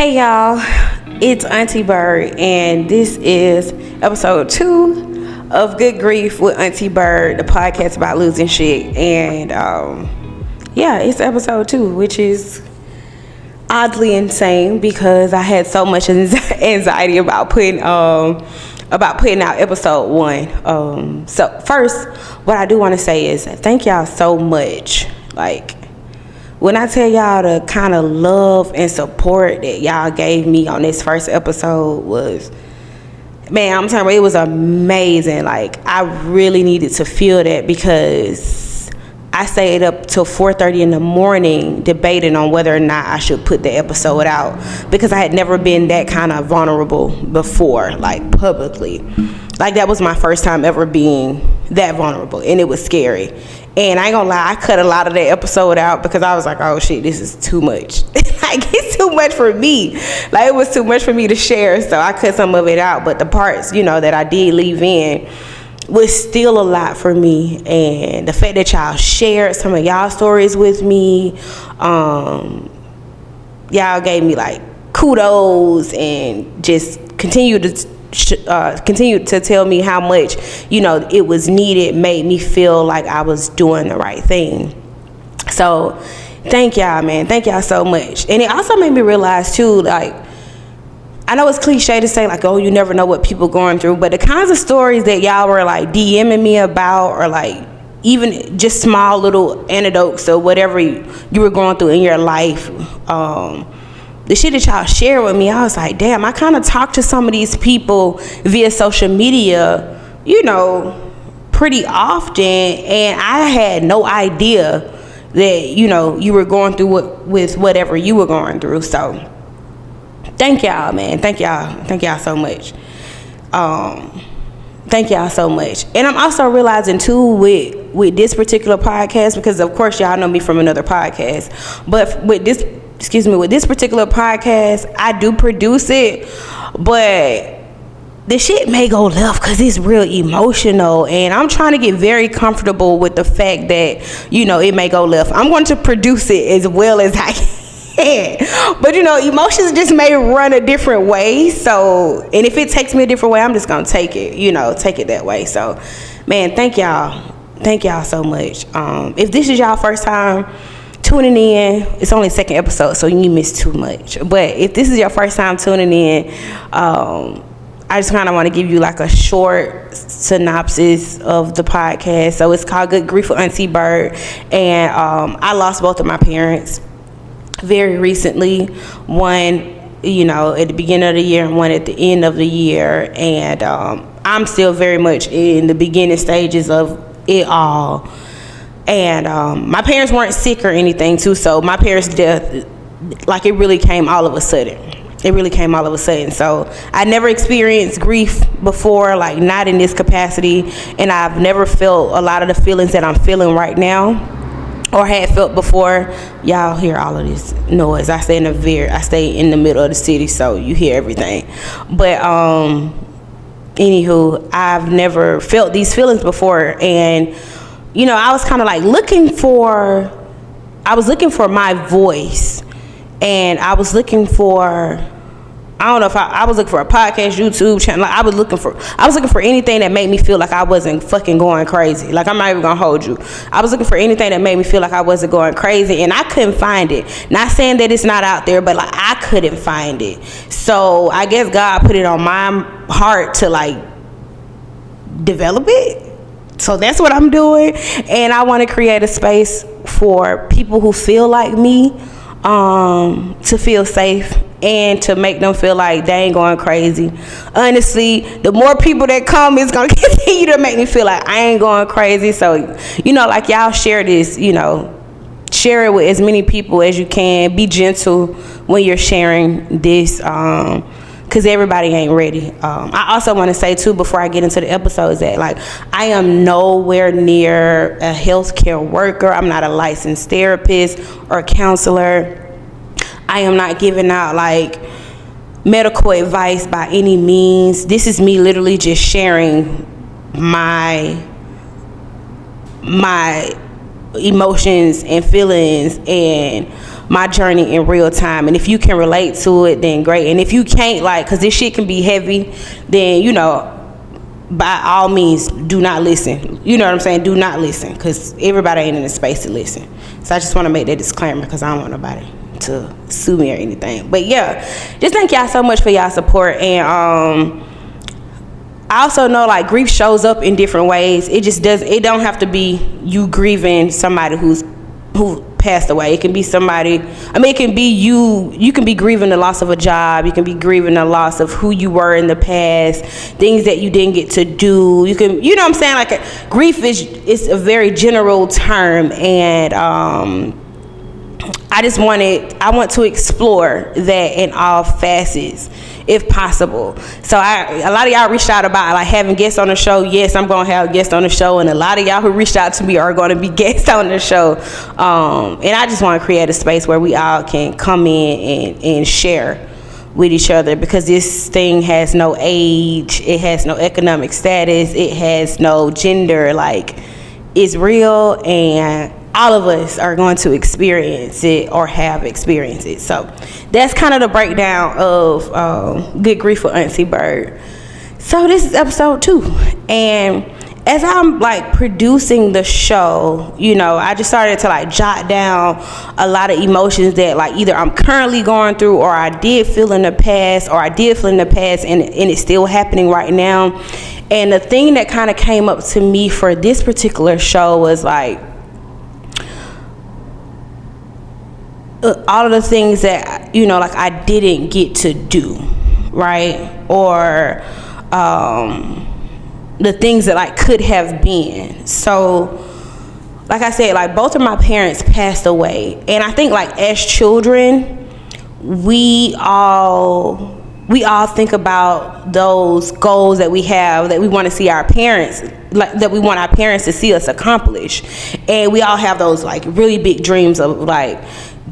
Hey y'all, it's Auntie Byrd, and this is episode 2 of Good Grief with Auntie Byrd, the podcast about losing shit. And it's episode 2, which is oddly insane because I had so much anxiety about putting out episode 1. So first, what I do want to say is thank y'all so much. Like, when I tell y'all the kind of love and support that y'all gave me on this first episode was, man, I'm telling you, it was amazing. Like, I really needed to feel that because I stayed up till 4:30 in the morning debating on whether or not I should put the episode out because I had never been that kind of vulnerable before, like publicly. Like, that was my first time ever being that vulnerable, and it was scary. And I ain't gonna lie, I cut a lot of that episode out because I was like, oh shit, this is too much. Like, it's too much for me. Like, it was too much for me to share, so I cut some of it out. But the parts, that I did leave in was still a lot for me. And the fact that y'all shared some of y'all stories with me, y'all gave me like kudos and just continue to tell me how much it was needed, made me feel like I was doing the right thing. So thank y'all, man. Thank y'all so much. And it also made me realize too, like, I know it's cliche to say like, oh, you never know what people going through, but the kinds of stories that y'all were like DMing me about, or like even just small little anecdotes or whatever you were going through in your life, the shit that y'all share with me, I was like, damn, I kind of talk to some of these people via social media, pretty often, and I had no idea that, you were going through with whatever you were going through. So thank y'all, man. Thank y'all so much. Thank y'all so much. And I'm also realizing too with this particular podcast, because of course y'all know me from another podcast, but with this particular podcast, I do produce it, but the shit may go left because it's real emotional, and I'm trying to get very comfortable with the fact that, it may go left. I'm going to produce it as well as I can, but emotions just may run a different way. So, and if it takes me a different way, I'm just gonna take it, take it that way. So, man, thank y'all so much. If this is y'all first time tuning in, it's only the second episode, so you missed too much. But if this is your first time tuning in, I just kind of want to give you like a short synopsis of the podcast. So it's called Good Grief with Auntie Byrd, and I lost both of my parents very recently. One, at the beginning of the year, and one at the end of the year, and I'm still very much in the beginning stages of it all. And my parents weren't sick or anything too, so my parents' death, like, it really came all of a sudden. So I never experienced grief before, like not in this capacity, and I've never felt a lot of the feelings that I'm feeling right now, or had felt before. Y'all hear all of this noise. I stay in the middle of the city, so you hear everything. But anywho, I've never felt these feelings before, and I was kind of like looking for my voice, and I was looking for, I don't know if I was looking for a podcast, YouTube channel. Like, I was looking for anything that made me feel like I wasn't fucking going crazy. Like, I'm not even gonna hold you. I was looking for anything that made me feel like I wasn't going crazy, and I couldn't find it. Not saying that it's not out there, but like, I couldn't find it. So I guess God put it on my heart to like develop it. So that's what I'm doing, and I want to create a space for people who feel like me, to feel safe and to make them feel like they ain't going crazy. Honestly, the more people that come, it's gonna continue to make me feel like I ain't going crazy. So, like, y'all share this, share it with as many people as you can. Be gentle when you're sharing this, because everybody ain't ready. I also want to say too, before I get into the episodes, that like, I am nowhere near a healthcare worker. I'm not a licensed therapist or counselor. I am not giving out like medical advice by any means. This is me literally just sharing my emotions and feelings and my journey in real time. And if you can relate to it, then great. And if you can't, like, because this shit can be heavy, then, you know, by all means, do not listen. You know what I'm saying? Do not listen, because everybody ain't in the space to listen. So I just want to make that disclaimer, because I don't want nobody to sue me or anything. But yeah, just thank y'all so much for y'all support. And I also know, like, grief shows up in different ways. It don't have to be you grieving somebody who passed away. It can be somebody, it can be you can be grieving the loss of a job. You can be grieving the loss of who you were in the past, things that you didn't get to do. You can, you know what I'm saying? Like, grief is a very general term, and I want to explore that in all facets, if possible. So a lot of y'all reached out about, like, having guests on the show. Yes, I'm going to have guests on the show, and a lot of y'all who reached out to me are going to be guests on the show. And I just want to create a space where we all can come in and share with each other, because this thing has no age, it has no economic status, it has no gender. Like, it's real, and all of us are going to experience it or have experienced it. So that's kind of the breakdown of Good Grief with Auntie Byrd. So this is episode 2, and as I'm, like, producing the show, you know, I just started to, like, jot down a lot of emotions that, like, either I'm currently going through, or I did feel in the past, and it's still happening right now. And the thing that kind of came up to me for this particular show was, like, all of the things that, you know, like, I didn't get to do, right? Or the things that, like, could have been. So, like I said, like, both of my parents passed away, and I think, like, as children, we all think about those goals that we have, that we want to see our parents, like, that we want our parents to see us accomplish. And we all have those, like, really big dreams of, like,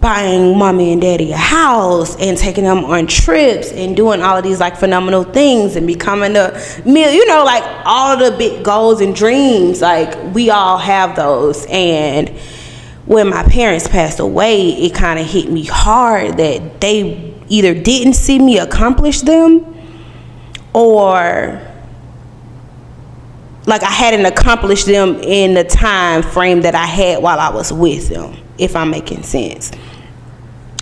buying mommy and daddy a house and taking them on trips and doing all of these, like, phenomenal things and becoming you know, like, all the big goals and dreams. Like, we all have those. And when my parents passed away, it kind of hit me hard that they either didn't see me accomplish them, or, like, I hadn't accomplished them in the time frame that I had while I was with them, if I'm making sense.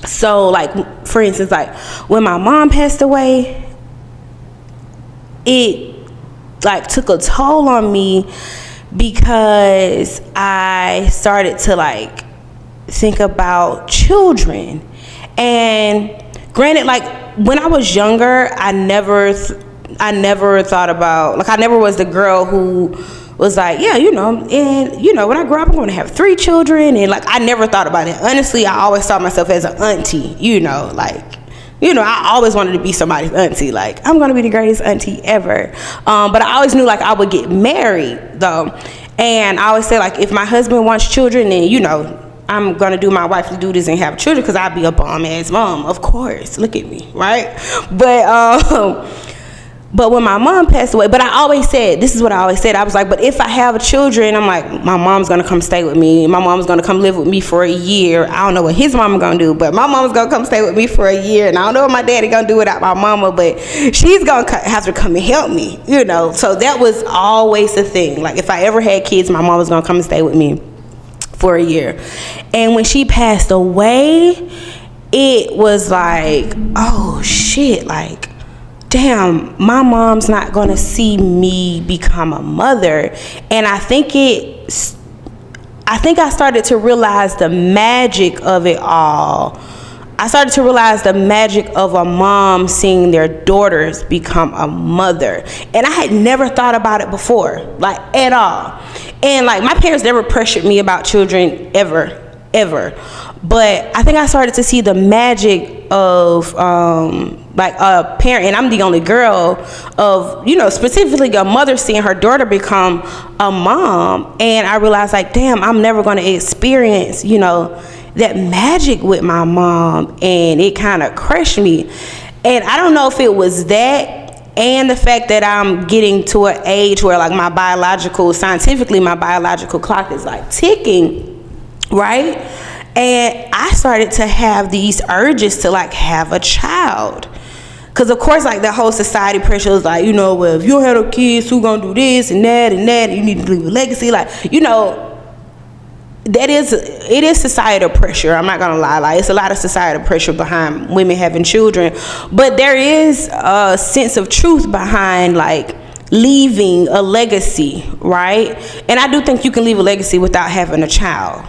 So, like, for instance, like, when my mom passed away, it, like, took a toll on me, because I started to, like, think about children. And granted, like, when I was younger, I never thought about, like, I never was the girl who was like, yeah, you know, and, you know, when I grow up, I'm going to have 3 children. And, like, I never thought about it. Honestly, I always saw myself as an auntie, you know, like, you know, I always wanted to be somebody's auntie. Like, I'm going to be the greatest auntie ever. But I always knew, like, I would get married, though. And I always say, like, if my husband wants children, then, you know, I'm going to do my wifely duties and have children, because I'll be a bomb-ass mom, of course. Look at me, right? But when my mom passed away, but I always said, this is what I always said, I was like, but if I have children, I'm like, my mom's going to come stay with me. My mom's going to come live with me for a year. I don't know what his mama going to do, but my mom's going to come stay with me for a year. And I don't know what my daddy going to do without my mama, but she's going to have to come and help me, you know. So that was always the thing. Like, if I ever had kids, my mom was going to come and stay with me for a year. And when she passed away, it was like, oh shit, like, damn, my mom's not gonna see me become a mother. And I think I started to realize the magic of it all. I started to realize the magic of a mom seeing their daughters become a mother. And I had never thought about it before, like, at all. And, like, my parents never pressured me about children ever. But I think I started to see the magic of, like, a parent, and I'm the only girl, of, you know, specifically a mother seeing her daughter become a mom. And I realized, like, damn, I'm never going to experience, you know, that magic with my mom. And it kind of crushed me. And I don't know if it was that, and the fact that I'm getting to an age where, like, scientifically my biological clock is, like, ticking. right? And I started to have these urges to like have a child. Because of course, like the whole society pressure is like, well, if you don't have no kids, who gonna do this and that and that, and you need to leave a legacy, like, it is societal pressure. I'm not gonna lie, like it's a lot of societal pressure behind women having children, but there is a sense of truth behind like leaving a legacy, right? And I do think you can leave a legacy without having a child.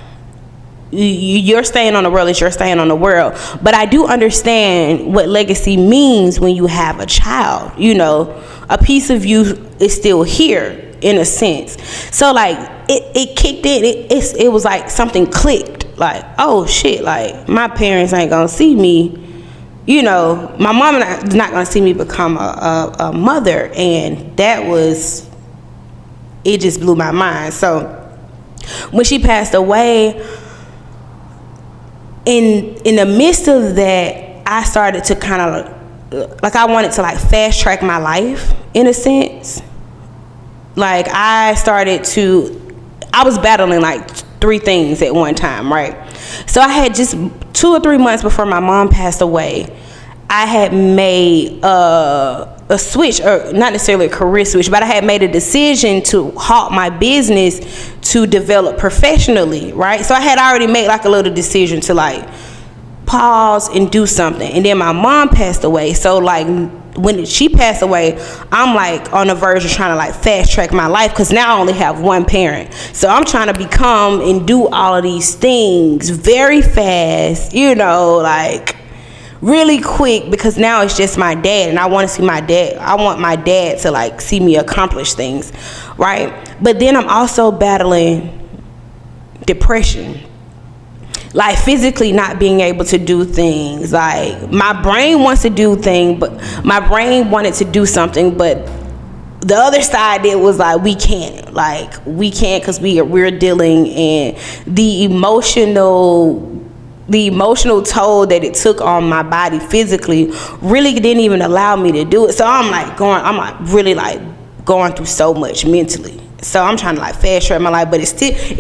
You're staying on the world as you're staying on the world, but I do understand what legacy means when you have a child. A piece of you is still here in a sense. So like it kicked in. It was like something clicked. Like, oh shit! Like my parents ain't gonna see me. My mom is not gonna see me become a mother, and that was. It just blew my mind. So when she passed away. In the midst of that, I started to kind of like I wanted to like fast track my life in a sense. Like I was battling like 3 things at one time, right? So I had just 2 or 3 months before my mom passed away, I had made a switch, or not necessarily a career switch, but I had made a decision to halt my business to develop professionally, right? So I had already made like a little decision to like pause and do something. And then my mom passed away. So like when she passed away, I'm like on the verge of trying to like fast track my life, because now I only have one parent. So I'm trying to become and do all of these things very fast, like really quick, because now it's just my dad, and I want to see my dad. I want my dad to like see me accomplish things, right? But then I'm also battling depression, like physically not being able to do things. Like my brain wants to do things, but my brain wanted to do something, but the other side, it was like we can't because we're dealing in the emotional toll that it took on my body physically really didn't even allow me to do it. So I'm really going through so much mentally. So I'm trying to like fast track my life, but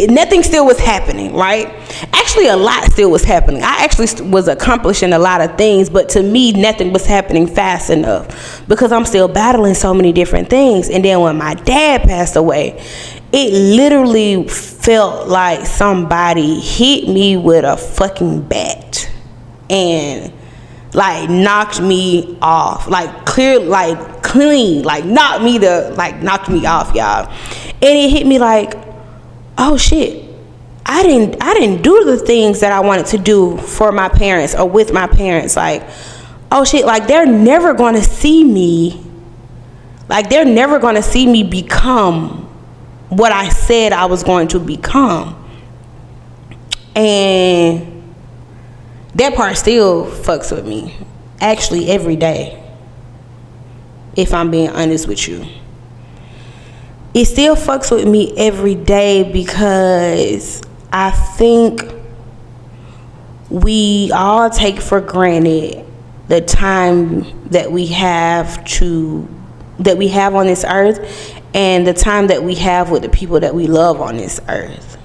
nothing still was happening, right? Actually, a lot still was happening. I actually was accomplishing a lot of things, but to me, nothing was happening fast enough because I'm still battling so many different things. And then when my dad passed away, it literally felt like somebody hit me with a fucking bat and like knocked me off, knocked me off, y'all. And it hit me like, oh shit, I didn't do the things that I wanted to do for my parents or with my parents. Like, oh shit, like they're never going to see me. Like they're never going to see me become what I said I was going to become. And that part still fucks with me, actually every day, if I'm being honest with you. It still fucks with me every day because I think we all take for granted the time that we have on this earth and the time that we have with the people that we love on this earth.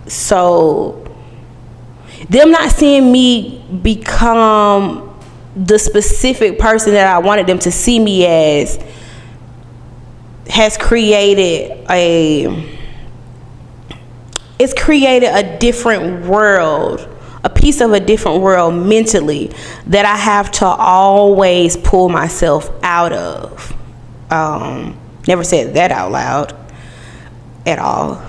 So them not seeing me become the specific person that I wanted them to see me as has created a different world, a piece of a different world mentally that I have to always pull myself out of. Never said that out loud at all,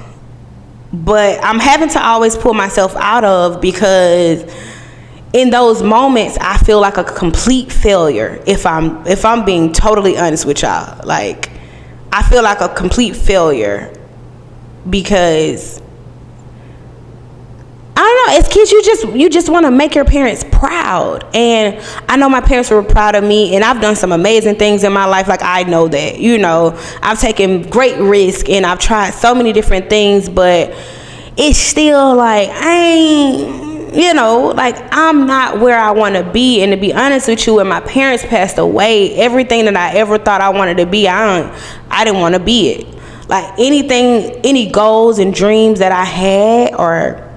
but I'm having to always pull myself out of, because in those moments I feel like a complete failure. If I'm being totally honest with y'all, like I feel like a complete failure because I don't know, as kids you just want to make your parents proud. And I know my parents were proud of me, and I've done some amazing things in my life. Like I know that, I've taken great risk and I've tried so many different things, but it's still like I'm not where I want to be. And to be honest with you, when my parents passed away, everything that I ever thought I wanted to be, I didn't want to be it. Like any goals and dreams that I had or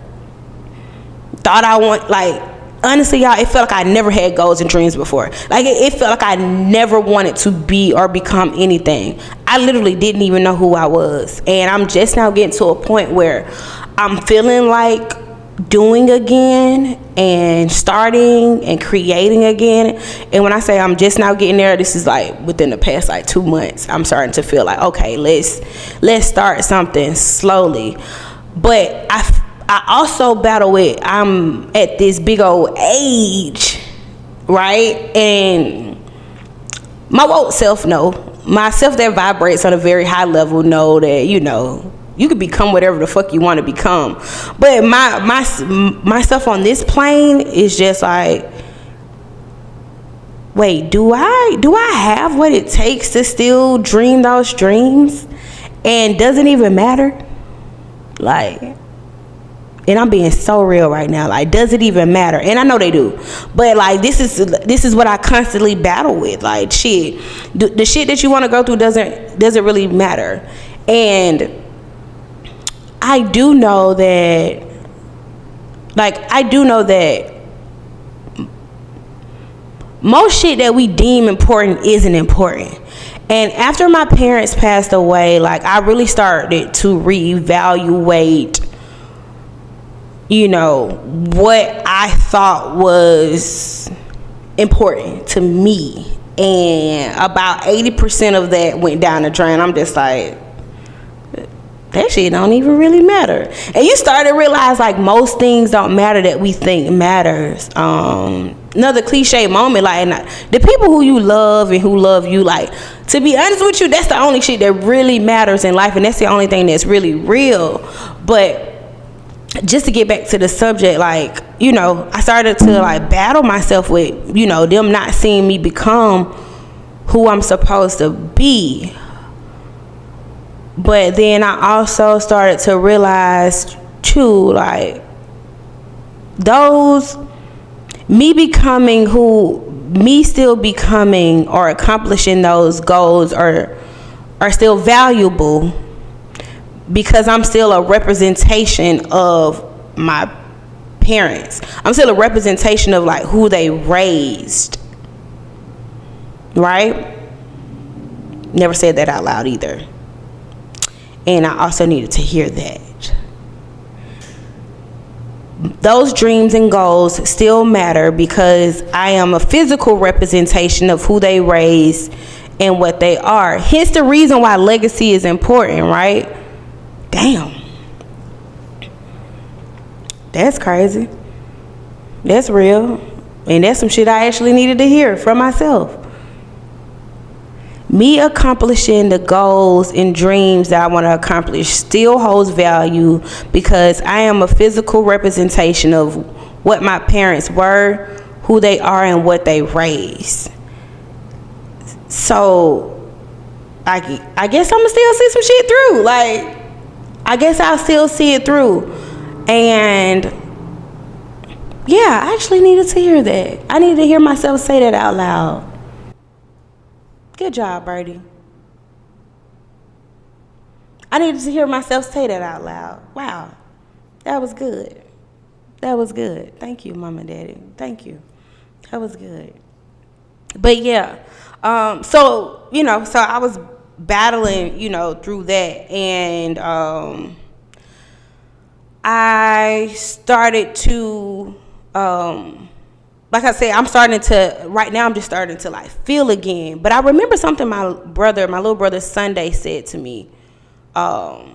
thought I want, like, honestly, y'all, it felt like I never had goals and dreams before. Like, it felt like I never wanted to be or become anything. I literally didn't even know who I was. And I'm just now getting to a point where I'm feeling like doing again and starting and creating again. And when I say I'm just now getting there, this is like within the past like 2 months. I'm starting to feel like, okay, let's start something slowly. But I also battle with, I'm at this big old age, right? And my woke self know, myself that vibrates on a very high level know that, you know, you can become whatever the fuck you want to become. But myself on this plane is just like, wait, do I have what it takes to still dream those dreams? And does it even matter? Like, and I'm being so real right now. Like, does it even matter? And I know they do, but like, this is what I constantly battle with. Like, shit, the shit that you want to go through doesn't really matter. And I do know that most shit that we deem important isn't important. And after my parents passed away, like, I really started to reevaluate, you know, what I thought was important to me. And about 80% of that went down the drain. I'm just like, that shit don't even really matter. And you start to realize, like, most things don't matter that we think matters. Another cliche moment, like, the people who you love and who love you, like, to be honest with you, that's the only shit that really matters in life, and that's the only thing that's really real. But just to get back to the subject, like, you know, I started to like battle myself with, you know, them not seeing me become who I'm supposed to be. But then I also started to realize too, like, me still becoming or accomplishing those goals are still valuable, because I'm still a representation of my parents. I'm still a representation of like who they raised, right? Never said that out loud either. And I also needed to hear that. Those dreams and goals still matter, because I am a physical representation of who they raised and what they are. Hence the reason why legacy is important, right? Damn. That's crazy. That's real. And that's some shit I actually needed to hear from myself. Me accomplishing the goals and dreams that I want to accomplish still holds value, because I am a physical representation of what my parents were, who they are, and what they raised. So I guess I'm gonna still see some shit through. Like, I guess I'll still see it through. And yeah, I actually needed to hear that. I needed to hear myself say that out loud. Good job, Birdie. I needed to hear myself say that out loud. Wow. That was good. That was good. Thank you, Mom and Daddy. Thank you. That was good. But yeah, so I was battling, through that. And I started to, like I said, right now I'm just starting to like feel again. But I remember something my little brother Sunday said to me. My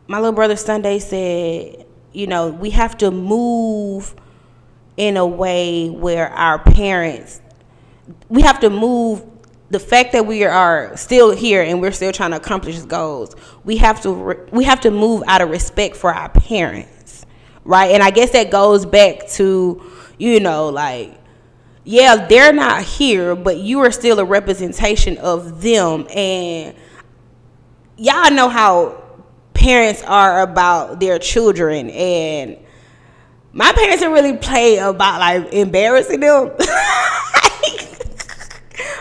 little brother Sunday said, we have to move in a way where we have to move the fact that we are still here and we're still trying to accomplish goals. We have to move out of respect for our parents, right? And I guess that goes back to, they're not here, but you are still a representation of them. And y'all know how parents are about their children, and my parents didn't really play about like embarrassing them.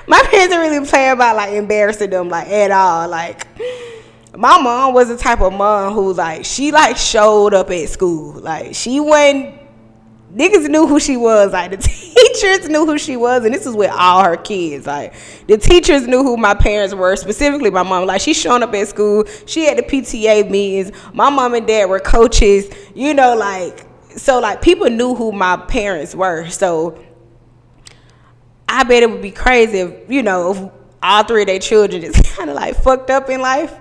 My parents didn't really play about like embarrassing them like at all. Like, my mom was the type of mom who, like, she, like, showed up at school. Like, she wasn't, niggas knew who she was. Like, the teachers knew who she was, and this is with all her kids. Like, the teachers knew who my parents were, specifically my mom. Like, she showing up at school. She had the PTA meetings. My mom and dad were coaches. You know, like, so, like, people knew who my parents were. So, I bet it would be crazy if, you know, if all three of their children just kind of, like, fucked up in life.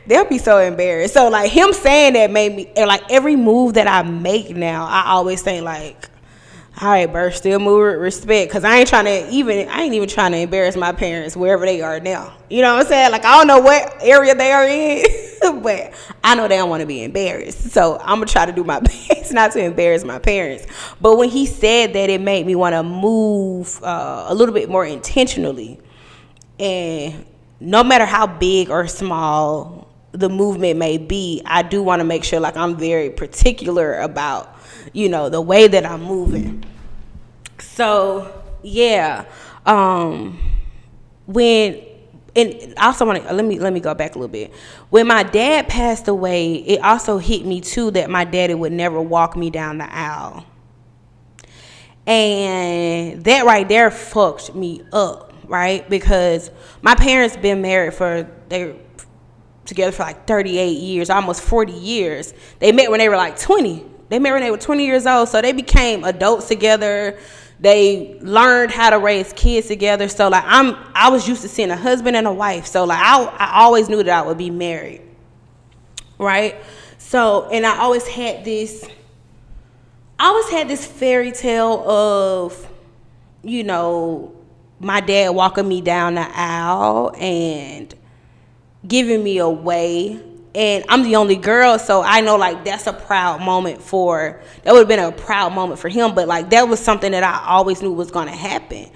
They'll be so embarrassed. So, like, him saying that made me, like, every move that I make now, I always think, like, all right, Bert, still move with respect. Because I ain't even trying to embarrass my parents wherever they are now. You know what I'm saying? Like, I don't know what area they are in, but I know they don't want to be embarrassed. So I'm going to try to do my best not to embarrass my parents. But when he said that, it made me want to move a little bit more intentionally. And no matter how big or small the movement may be, I do want to make sure, like, I'm very particular about, you know, the way that I'm moving. So, yeah. And also want to, let me go back a little bit. When my dad passed away, it also hit me too that my daddy would never walk me down the aisle. And that right there fucked me up. Right? Because my parents been married they're together for like 38 years, almost 40 years. They met when they were like 20. They met when they were 20 years old. So they became adults together. They learned how to raise kids together. So, like, I was used to seeing a husband and a wife. So, like, I always knew that I would be married. Right? So, and I always had this fairy tale of, you know, my dad walking me down the aisle and giving me away. And I'm the only girl, so I know, like, that would have been a proud moment for him. But, like, that was something that I always knew was going to happen.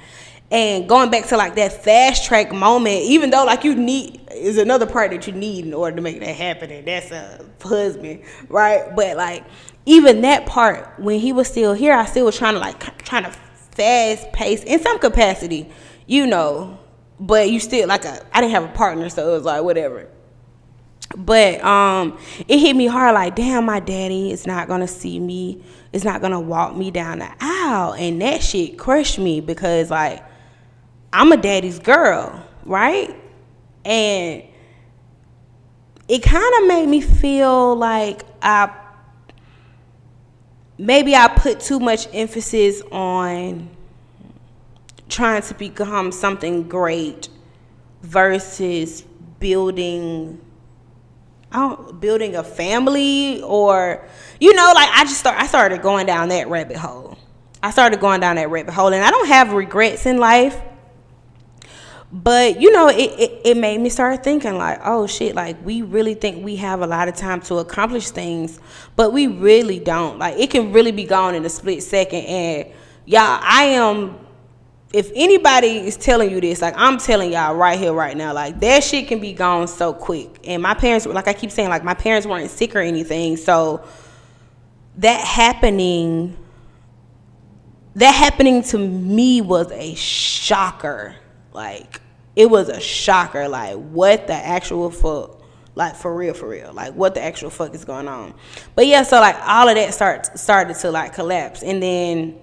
And going back to, like, that fast track moment, even though, like, is another part that you need in order to make that happen, and that's a husband, right? But, like, even that part, when he was still here, I still was trying to fast pace in some capacity, you know, but you still, like, I didn't have a partner, so it was like whatever. But it hit me hard, like, damn, my daddy is not gonna see me, is not gonna walk me down the aisle. And that shit crushed me, because, like, I'm a daddy's girl, right? And it kind of made me feel like maybe I put too much emphasis on trying to become something great versus building a family, or, you know, like, I started going down that rabbit hole. And I don't have regrets in life, but, you know, it made me start thinking, like, oh shit, like, we really think we have a lot of time to accomplish things, but we really don't. Like, it can really be gone in a split second. And y'all, if anybody is telling you this, like, I'm telling y'all right here, right now, like, that shit can be gone so quick. And my parents, like I keep saying, like, my parents weren't sick or anything. So that happening to me was a shocker. Like, it was a shocker. Like, what the actual fuck? Like, for real. Like, what the actual fuck is going on? But yeah, so, like, all of that started to, like, collapse. And then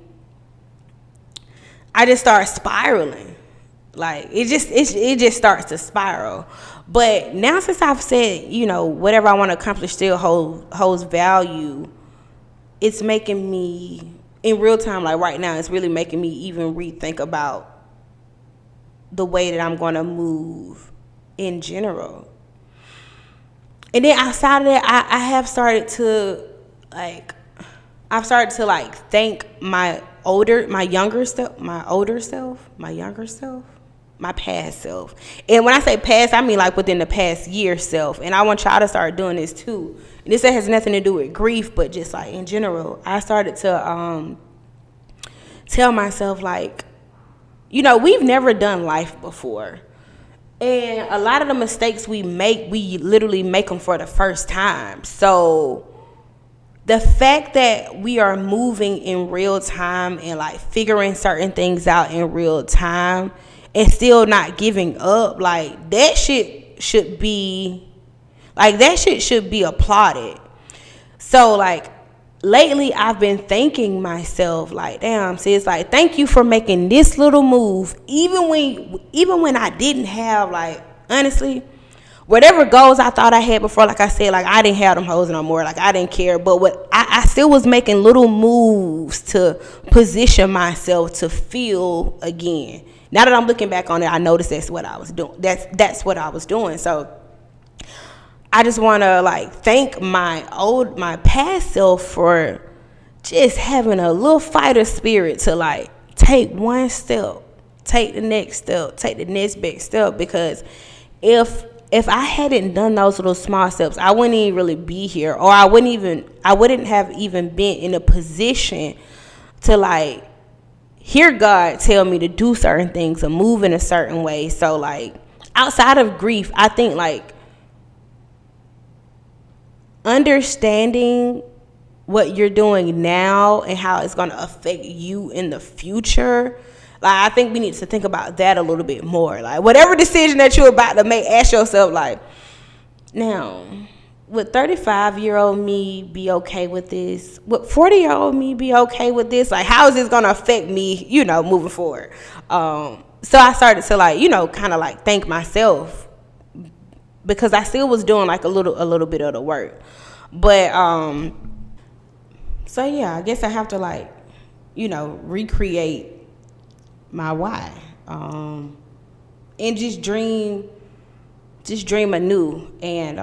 I just started spiraling. Like, it just starts to spiral. But now, since I've said, you know, whatever I want to accomplish still holds value, it's making me, in real time, like right now, it's really making me even rethink about the way that I'm going to move in general. And then outside of that, I have started to, like, thank my younger self, my past self. And when I say past, I mean, like, within the past year self. And I want y'all to start doing this too. And this has nothing to do with grief, but just, like, in general, I started to tell myself, like, you know, we've never done life before. And a lot of the mistakes we make, we literally make them for the first time. So the fact that we are moving in real time and, like, figuring certain things out in real time and still not giving up, like, that shit should be, Like, that shit should be applauded. So, like, lately I've been thanking myself, like, damn, sis, like, thank you for making this little move. Even when I didn't have, like, honestly, whatever goals I thought I had before, like I said, like, I didn't have them hoes no more. Like, I didn't care. But what I still was making little moves to position myself to feel again. Now that I'm looking back on it, I noticed that's what I was doing. That's what I was doing. So I just want to, like, thank my past self for just having a little fighter spirit to, like, take one step, take the next step, take the next big step. Because if I hadn't done those little small steps, I wouldn't even really be here, or I wouldn't have even been in a position to, like, hear God tell me to do certain things or move in a certain way. So, like, outside of grief, I think, like, understanding what you're doing now and how it's going to affect you in the future, like, I think we need to think about that a little bit more. Like, whatever decision that you're about to make, ask yourself, like, now, would 35-year-old me be okay with this? Would 40-year-old me be okay with this? Like, how is this going to affect me, moving forward? So I started to, like, kind of, like, thank myself, because I still was doing, like, a little bit of the work. But so yeah, I guess I have to, like, recreate my why, and just dream anew. And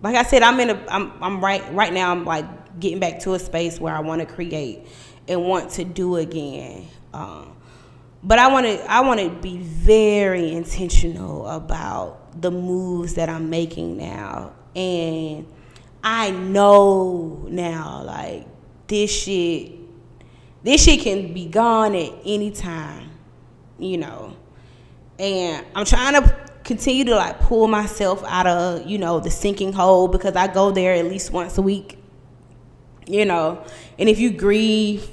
like I said, I'm right now, I'm, like, getting back to a space where I want to create and want to do again. But I want to be very intentional about the moves that I'm making now. And I know now, like, this shit can be gone at any time, and I'm trying to continue to, like, pull myself out of, the sinking hole, because I go there at least once a week, and if you grieve,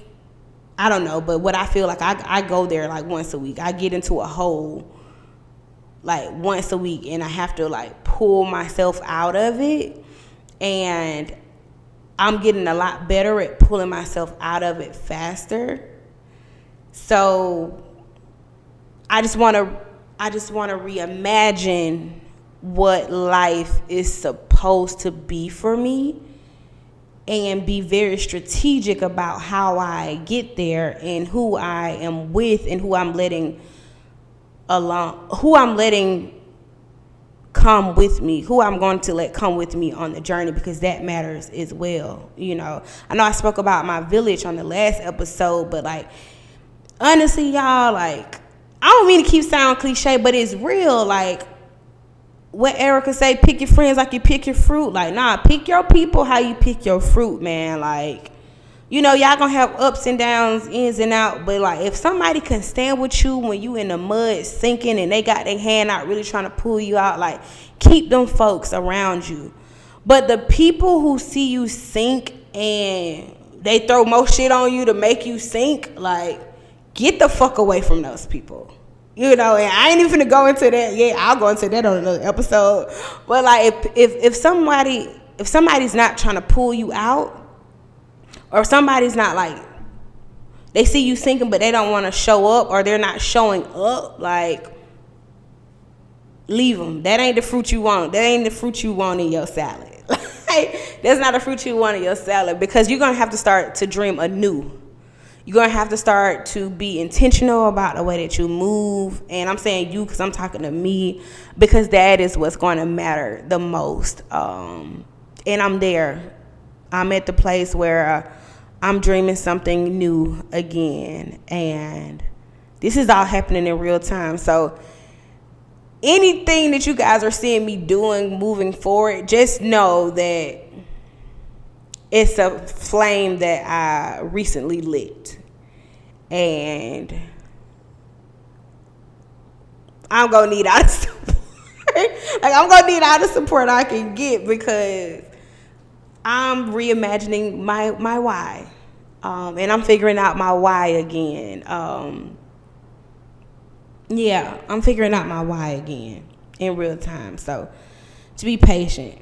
I don't know, but what I feel like, I go there, like, once a week. I get into a hole, like, once a week, and I have to, like, pull myself out of it. And I'm getting a lot better at pulling myself out of it faster. So I just want to reimagine what life is supposed to be for me, and be very strategic about how I get there, and who I am with, and who I'm letting come with me, who I'm going to let come with me on the journey, because that matters as well. I know I spoke about my village on the last episode, but, like, honestly, y'all, like, I don't mean to keep sounding cliche, but it's real. Like, what Erica say, pick your friends like you pick your fruit. Like, nah, pick your people how you pick your fruit, man. Like, y'all gonna have ups and downs, ins and out, but, like, if somebody can stand with you when you in the mud sinking and they got their hand out really trying to pull you out, like, keep them folks around you. But the people who see you sink and they throw more shit on you to make you sink, like, get the fuck away from those people. And I ain't even gonna go into that. Yeah, I'll go into that on another episode. But, like, if somebody's not trying to pull you out, or if somebody's not, like, they see you sinking but they don't want to show up, or they're not showing up, like, leave them. That ain't the fruit you want. That ain't the fruit you want in your salad. Like, that's not the fruit you want in your salad, because you're going to have to start to dream anew. You're going to have to start to be intentional about the way that you move. And I'm saying you because I'm talking to me, because that is what's going to matter the most. And I'm there. I'm at the place where I'm dreaming something new again. And this is all happening in real time. So anything that you guys are seeing me doing moving forward, just know that it's a flame that I recently lit. And I'm going to need all the support. Like, I'm going to need all the support I can get, because I'm reimagining my why. And I'm figuring out my why again. Yeah, I'm figuring out my why again in real time. So, to be patient.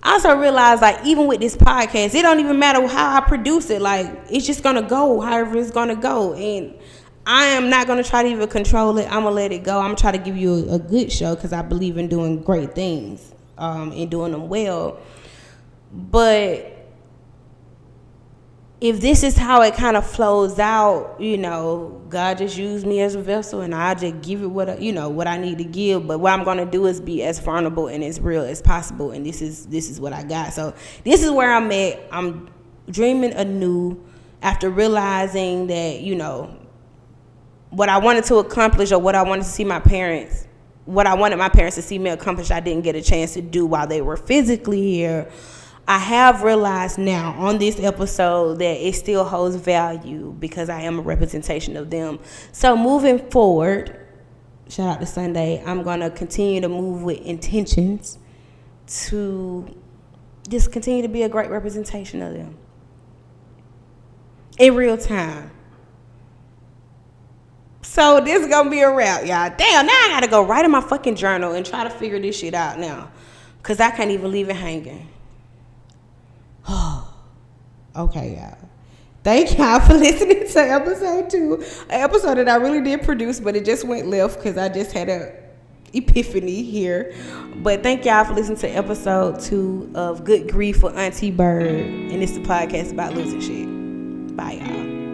I also realized, like, even with this podcast, it don't even matter how I produce it. Like, it's just gonna go however it's gonna go, and I am not gonna try to even control it. I'm gonna let it go. I'm gonna try to give you a good show because I believe in doing great things, and doing them well. But if this is how it kind of flows out, God just used me as a vessel, and I just give it what I need to give. But what I'm gonna do is be as vulnerable and as real as possible, and this is what I got. So this is where I'm at. I'm dreaming anew after realizing that what I wanted to accomplish, or what I wanted to see my parents, what I wanted my parents to see me accomplish, I didn't get a chance to do while they were physically here. I have realized now on this episode that it still holds value because I am a representation of them. So moving forward, shout out to Sunday, I'm going to continue to move with intentions to just continue to be a great representation of them in real time. So this is going to be a wrap, y'all. Damn, now I got to go write in my fucking journal and try to figure this shit out now because I can't even leave it hanging. Okay, y'all. Thank y'all for listening to episode 2. An episode that I really did produce, but it just went left because I just had a epiphany here. But thank y'all for listening to episode 2 of Good Grief with Auntie Byrd. And it's the podcast about losing shit. Bye, y'all.